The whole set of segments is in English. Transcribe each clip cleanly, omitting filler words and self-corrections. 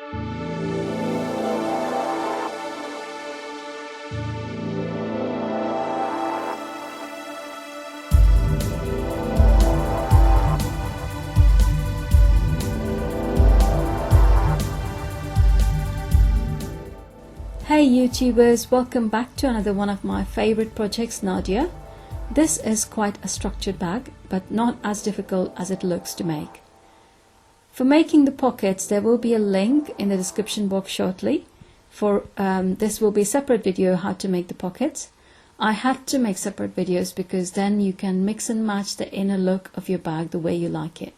Hey YouTubers, welcome back to another one of my favorite projects, Nadia. This is quite a structured bag, but not as difficult as it looks to make. For making the pockets, there will be a link in the description box shortly. This will be a separate video how to make the pockets. I had to make separate videos because then you can mix and match the inner look of your bag the way you like it.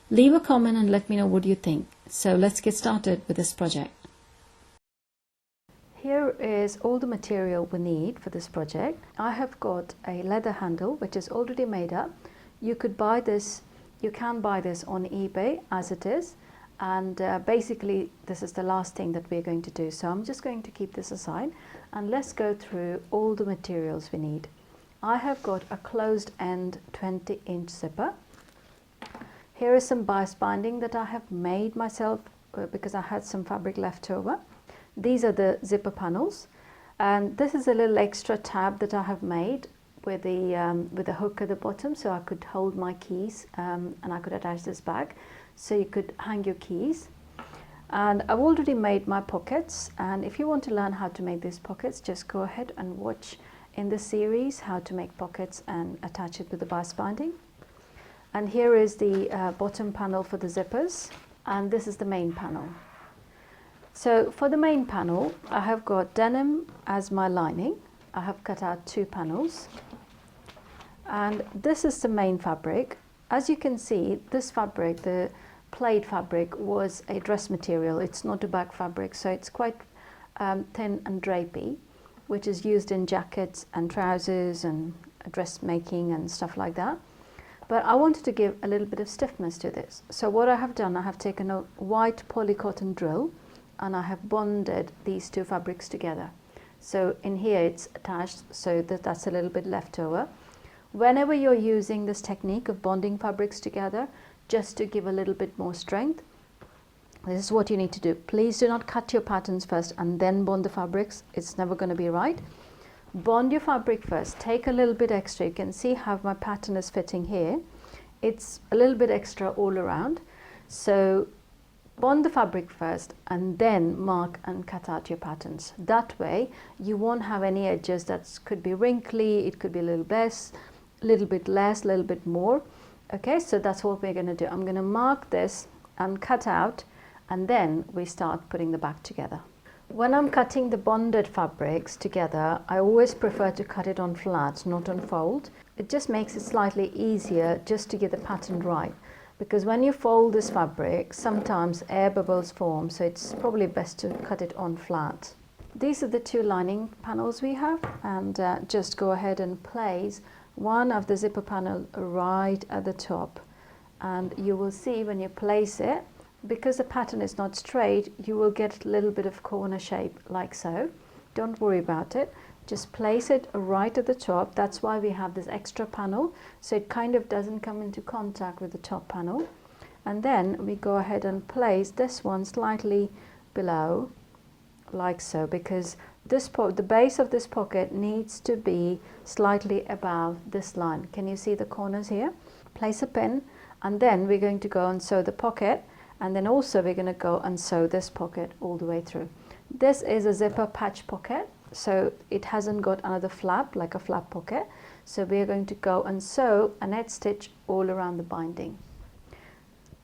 Leave a comment and let me know what you think. So let's get started with this project. Here is all the material we need for this project. I have got a leather handle which is already made up. You can buy this on eBay as it is, and basically this is the last thing that we're going to do. So I'm just going to keep this aside and let's go through all the materials we need. I have got a closed end 20-inch zipper. Here is some bias binding that I have made myself because I had some fabric left over. These are the zipper panels, and this is a little extra tab that I have made with the hook at the bottom, so I could hold my keys and I could attach this bag so you could hang your keys. And I've already made my pockets, and if you want to learn how to make these pockets, just go ahead and watch in the series how to make pockets and attach it with the bias binding. And here is the bottom panel for the zippers, and this is the main panel. So for the main panel, I have got denim as my lining. I have cut out 2 panels, and this is the main fabric. As you can see, this fabric, the plaid fabric, was a dress material. It's not a bag fabric, so it's quite thin and drapey, which is used in jackets and trousers and dressmaking and stuff like that. But I wanted to give a little bit of stiffness to this. So what I have done, I have taken a white polycotton drill and I have bonded these 2 fabrics together. So in here it's attached, so that's a little bit left over. Whenever you're using this technique of bonding fabrics together, just to give a little bit more strength, this is what you need to do. Please do not cut your patterns first and then bond the fabrics. It's never going to be right. Bond your fabric first. Take a little bit extra. You can see how my pattern is fitting here. It's a little bit extra all around. So bond the fabric first and then mark and cut out your patterns. That way you won't have any edges that could be wrinkly, it could be a little less, a little bit more. Okay, so that's what we're going to do. I'm going to mark this and cut out, and then we start putting the bag together. When I'm cutting the bonded fabrics together, I always prefer to cut it on flat, not on fold. It just makes it slightly easier just to get the pattern right. Because when you fold this fabric, sometimes air bubbles form, so it's probably best to cut it on flat. These are the 2 lining panels we have, and just go ahead and place one of the zipper panel right at the top. And you will see when you place it, because the pattern is not straight, you will get a little bit of corner shape like so. Don't worry about it. Just place it right at the top. That's why we have this extra panel, so it kind of doesn't come into contact with the top panel. And then we go ahead and place this one slightly below, like so, because the base of this pocket needs to be slightly above this line. Can you see the corners here? Place a pin, and then we're going to go and sew the pocket, and then also we're going to go and sew this pocket all the way through. This is a zipper patch pocket, so it hasn't got another flap like a flap pocket. So we're going to go and sew a net stitch all around the binding.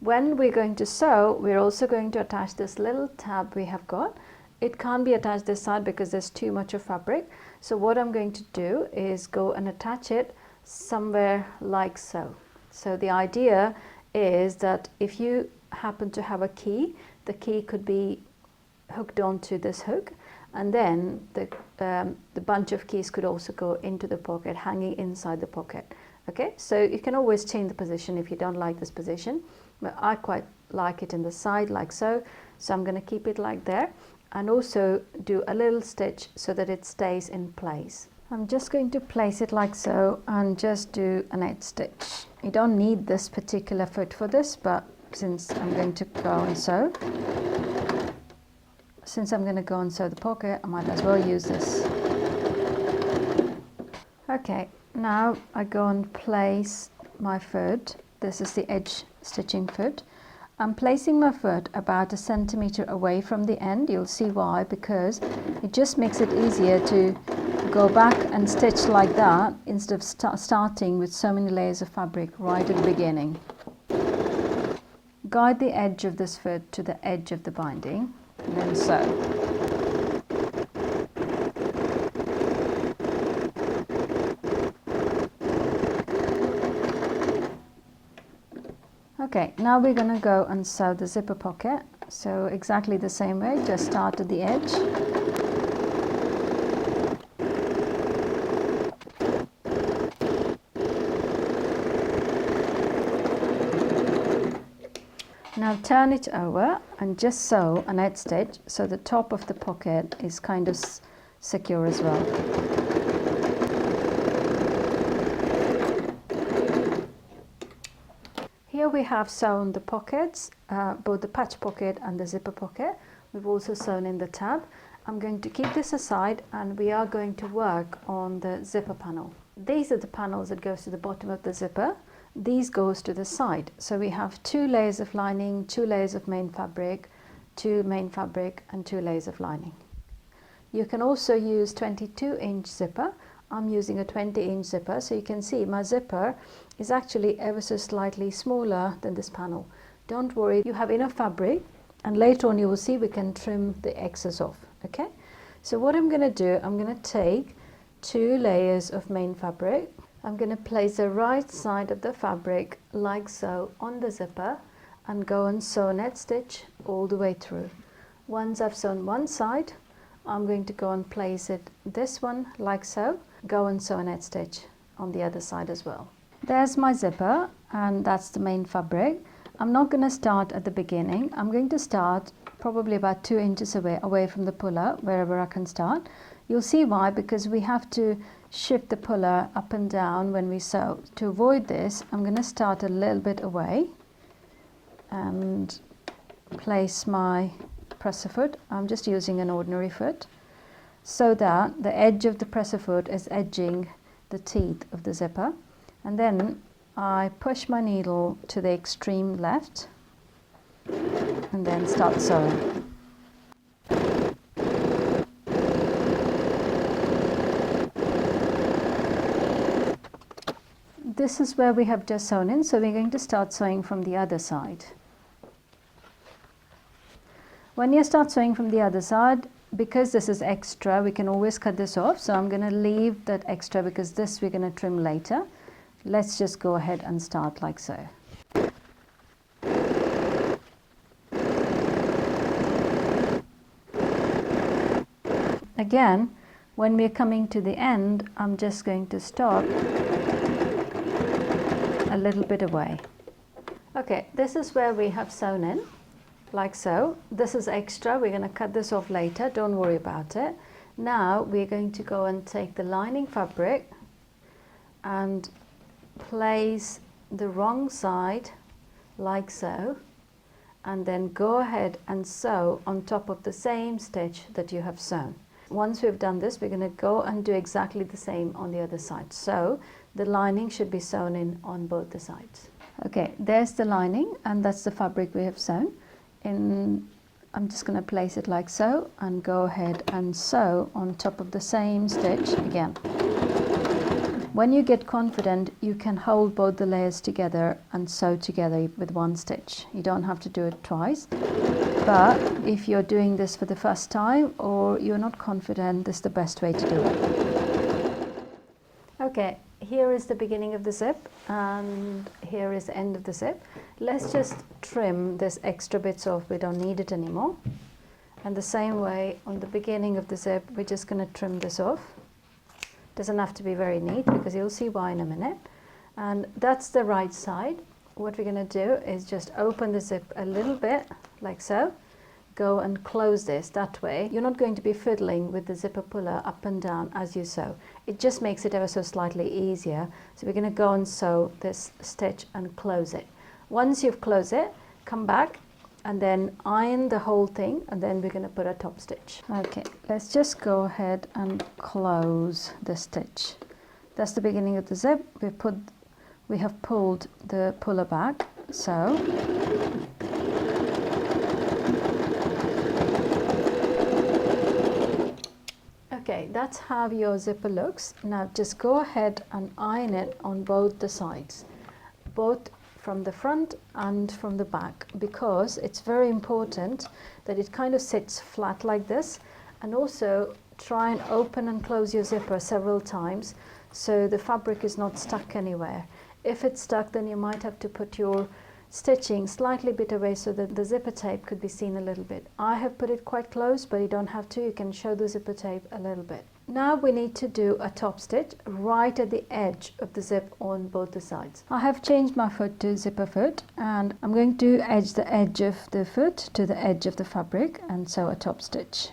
When we're going to sew, we're also going to attach this little tab we have got. It can't be attached this side because there's too much of fabric. So what I'm going to do is go and attach it somewhere like so. So the idea is that if you happen to have a key, the key could be hooked onto this hook, and then the bunch of keys could also go into the pocket, hanging inside the pocket. Okay, so you can always change the position if you don't like this position, but I quite like it in the side like so. So I'm going to keep it like there, and also do a little stitch so that it stays in place. I'm just going to place it like so and just do a net stitch. You don't need this particular foot for this, but since I'm going to go and sew, since I'm going to go and sew the pocket, I might as well use this. Okay, now I go and place my foot. This is the edge stitching foot. I'm placing my foot about 1 centimeter away from the end. You'll see why, because it just makes it easier to go back and stitch like that instead of starting with so many layers of fabric right at the beginning. Guide the edge of this foot to the edge of the binding and then sew. Okay, now we're going to go and sew the zipper pocket. So exactly the same way, just start at the edge. Now turn it over and just sew an edge stitch so the top of the pocket is kind of secure as well. Here we have sewn the pockets, both the patch pocket and the zipper pocket. We've also sewn in the tab. I'm going to keep this aside and we are going to work on the zipper panel. These are the panels that goes to the bottom of the zipper. These goes to the side. So we have 2 layers of lining, 2 layers of main fabric, 2 main fabric and 2 layers of lining. You can also use 22-inch zipper. I'm using a 20-inch zipper, so you can see my zipper is actually ever so slightly smaller than this panel. Don't worry, you have enough fabric, and later on you will see we can trim the excess off. Okay, so what I'm going to do, I'm going to take 2 layers of main fabric. I'm going to place the right side of the fabric like so on the zipper and go and sew an edge stitch all the way through. Once I've sewn one side, I'm going to go and place it this one like so, go and sew an edge stitch on the other side as well. There's my zipper and that's the main fabric. I'm not going to start at the beginning. I'm going to start probably about 2 inches away from the puller, wherever I can start. You'll see why, because we have to shift the puller up and down when we sew. To avoid this, I'm going to start a little bit away and place my presser foot. I'm just using an ordinary foot so that the edge of the presser foot is edging the teeth of the zipper, and then I push my needle to the extreme left and then start sewing. This is where we have just sewn in, so we're going to start sewing from the other side. When you start sewing from the other side, because this is extra, we can always cut this off. So I'm going to leave that extra because this we're going to trim later. Let's just go ahead and start like so. Again, when we're coming to the end, I'm just going to stop a little bit away. Okay, this is where we have sewn in, like so. This is extra, we're going to cut this off later, don't worry about it. Now we're going to go and take the lining fabric and place the wrong side like so, and then go ahead and sew on top of the same stitch that you have sewn. Once we've done this, we're going to go and do exactly the same on the other side. So the lining should be sewn in on both the sides. Okay, there's the lining and that's the fabric we have sewn in. I'm just going to place it like so and go ahead and sew on top of the same stitch again. When you get confident, you can hold both the layers together and sew together with one stitch. You don't have to do it twice. But if you're doing this for the first time or you're not confident, this is the best way to do it. Okay, here is the beginning of the zip and here is the end of the zip. Let's just trim this extra bits off, we don't need it anymore. And the same way on the beginning of the zip, we're just going to trim this off. Doesn't have to be very neat because you'll see why in a minute. And that's the right side. What we're going to do is just open the zip a little bit like so, go and close this that way. You're not going to be fiddling with the zipper puller up and down as you sew. It just makes it ever so slightly easier. So we're going to go and sew this stitch and close it. Once you've closed it, come back and then iron the whole thing, and then we're going to put a top stitch. Okay, let's just go ahead and close the stitch. That's the beginning of the zip. We have pulled the puller back, so okay, that's how your zipper looks. Now just go ahead and iron it on both the sides, both from the front and from the back, because it's very important that it kind of sits flat like this. And also try and open and close your zipper several times so the fabric is not stuck anywhere. If it's stuck, then you might have to put your stitching slightly bit away so that the zipper tape could be seen a little bit. I have put it quite close, but you don't have to. You can show the zipper tape a little bit. Now we need to do a top stitch right at the edge of the zip on both the sides. I have changed my foot to zipper foot, and I'm going to edge the edge of the foot to the edge of the fabric and sew a top stitch.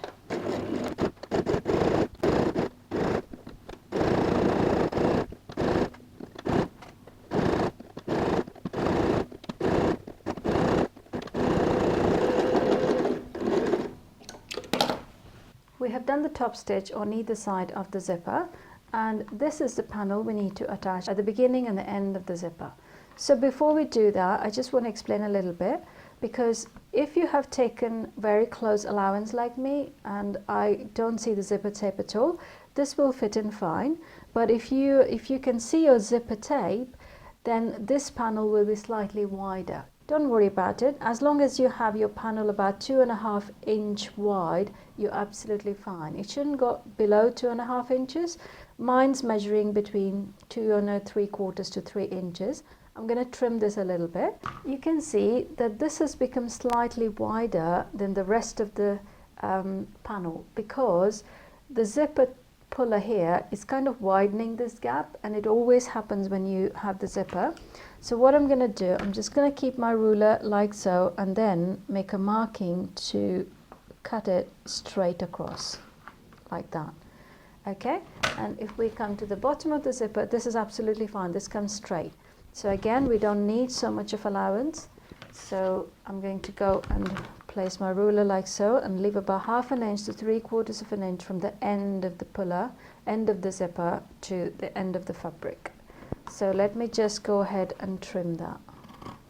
We have done the top stitch on either side of the zipper, and this is the panel we need to attach at the beginning and the end of the zipper. So before we do that, I just want to explain a little bit, because if you have taken very close allowance like me and I don't see the zipper tape at all, this will fit in fine. But if you can see your zipper tape, then this panel will be slightly wider. Don't worry about it. As long as you have your panel about 2.5 inch wide, you're absolutely fine. It shouldn't go below 2.5 inches. Mine's measuring between 2.75 to 3 inches. I'm going to trim this a little bit. You can see that this has become slightly wider than the rest of the panel, because the zipper puller here is kind of widening this gap, and it always happens when you have the zipper. So what I'm going to do, I'm just going to keep my ruler like so, and then make a marking to cut it straight across like that. Okay, and if we come to the bottom of the zipper, this is absolutely fine. This comes straight. So again, we don't need so much of allowance. So I'm going to go and place my ruler like so, and leave about 1/2 inch to 3/4 of an inch from the end of the puller, end of the zipper, to the end of the fabric. So let me just go ahead and trim that.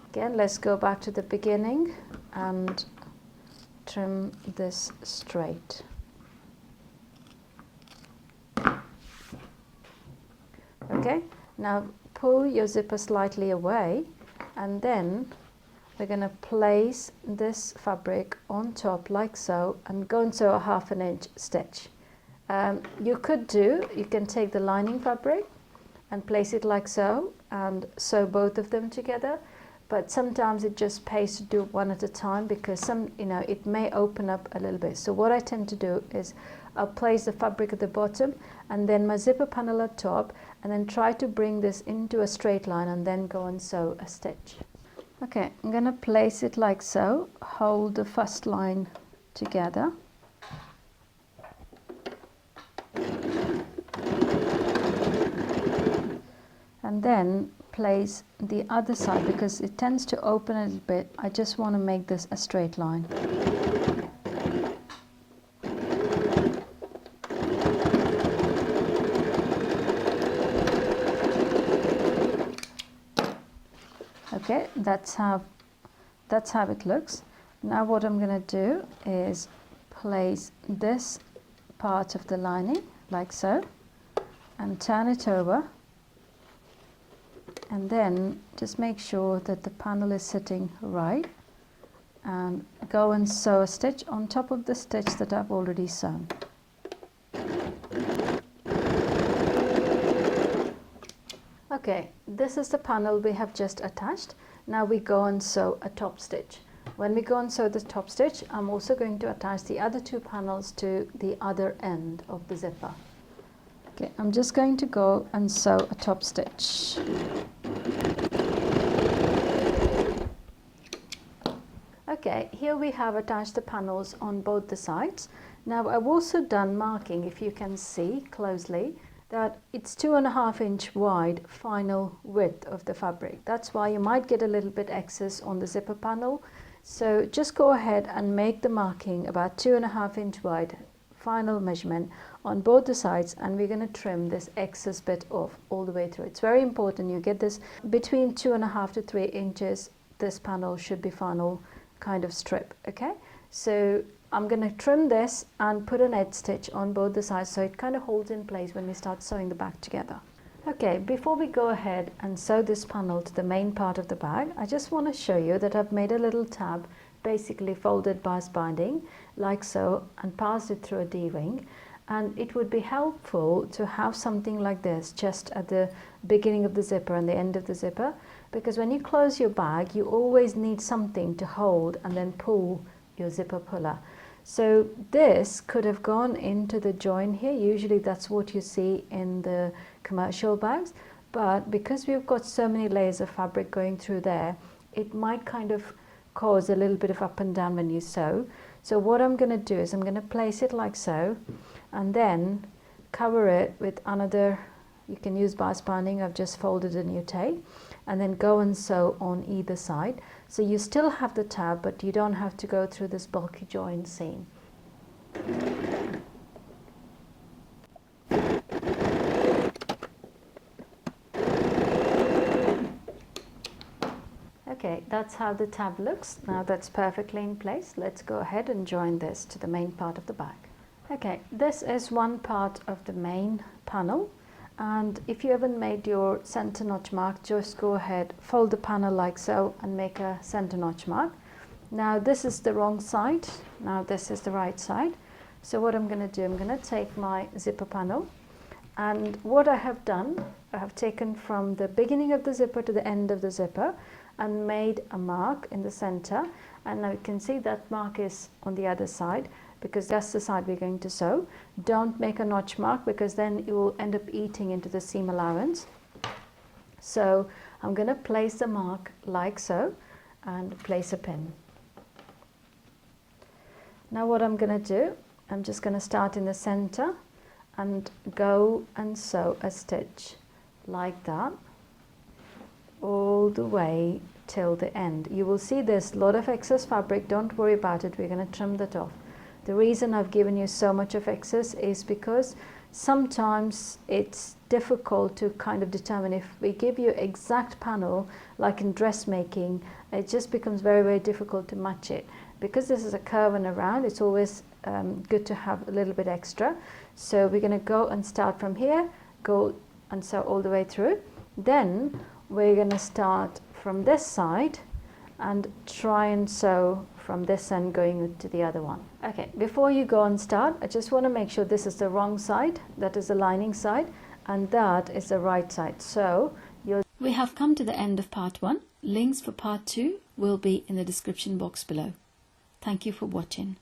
Again, let's go back to the beginning and trim this straight. Okay, now pull your zipper slightly away, and then we're going to place this fabric on top like so, and go and sew a 1/2 inch stitch. You can take the lining fabric and place it like so and sew both of them together, but sometimes it just pays to do one at a time, because it may open up a little bit. So what I tend to do is I'll place the fabric at the bottom and then my zipper panel at top, and then try to bring this into a straight line and then go and sew a stitch. Okay, I'm going to place it like so, hold the first line together. And then place the other side, because it tends to open a little bit. I just want to make this a straight line. Okay, that's how it looks. Now what I'm going to do is place this part of the lining like so, and turn it over, and then just make sure that the panel is sitting right, and go and sew a stitch on top of the stitch that I've already sewn. Okay, this is the panel we have just attached. Now we go and sew a top stitch. When we go and sew the top stitch, I'm also going to attach the other 2 panels to the other end of the zipper. Okay, I'm just going to go and sew a top stitch. Okay, here we have attached the panels on both the sides. Now I've also done marking, if you can see closely, that it's 2.5 inch wide final width of the fabric. That's why you might get a little bit excess on the zipper panel. So just go ahead and make the marking about 2.5 inch wide, final measurement on both the sides, and we're going to trim this excess bit off all the way through. It's very important you get this between 2.5 to 3 inches. This panel should be final kind of strip. Okay, so I'm going to trim this and put an edge stitch on both the sides so it kind of holds in place when we start sewing the bag together. Okay, before we go ahead and sew this panel to the main part of the bag, I just want to show you that I've made a little tab, basically folded bias binding like so, and passed it through a D-ring. And it would be helpful to have something like this just at the beginning of the zipper and the end of the zipper, because when you close your bag you always need something to hold and then pull your zipper puller. So this could have gone into the join here. Usually that's what you see in the commercial bags, but because we've got so many layers of fabric going through there, it might kind of cause a little bit of up and down when you sew. So what I'm going to do is I'm going to place it like so, and then cover it with another, you can use bias binding, I've just folded a new tape, and then go and sew on either side. So you still have the tab, but you don't have to go through this bulky join seam. Okay, that's how the tab looks. Now that's perfectly in place. Let's go ahead and join this to the main part of the bag. Okay, this is one part of the main panel. And if you haven't made your center notch mark, just go ahead, fold the panel like so and make a center notch mark. Now this is the wrong side, now this is the right side. So what I'm going to do, I'm going to take my zipper panel, and what I have done, I have taken from the beginning of the zipper to the end of the zipper and made a mark in the center, and now you can see that mark is on the other side, because that's the side we're going to sew. Don't make a notch mark, because then you will end up eating into the seam allowance. So I'm going to place the mark like so and place a pin. Now what I'm going to do, I'm just going to start in the center and go and sew a stitch like that all the way till the end. You will see there's a lot of excess fabric. Don't worry about it, we're going to trim that off. The reason I've given you so much of excess is because sometimes it's difficult to kind of determine. If we give you exact panel like in dressmaking, it just becomes very, very difficult to match it. Because this is a curve and a round, it's always good to have a little bit extra. So we're going to go and start from here, go and sew all the way through. Then we're going to start from this side and try and sew from this end going to the other one. Okay, before you go and start, I just want to make sure this is the wrong side, that is the lining side, and that is the right side. So we have come to the end of part 1. Links for part 2 will be in the description box below. Thank you for watching.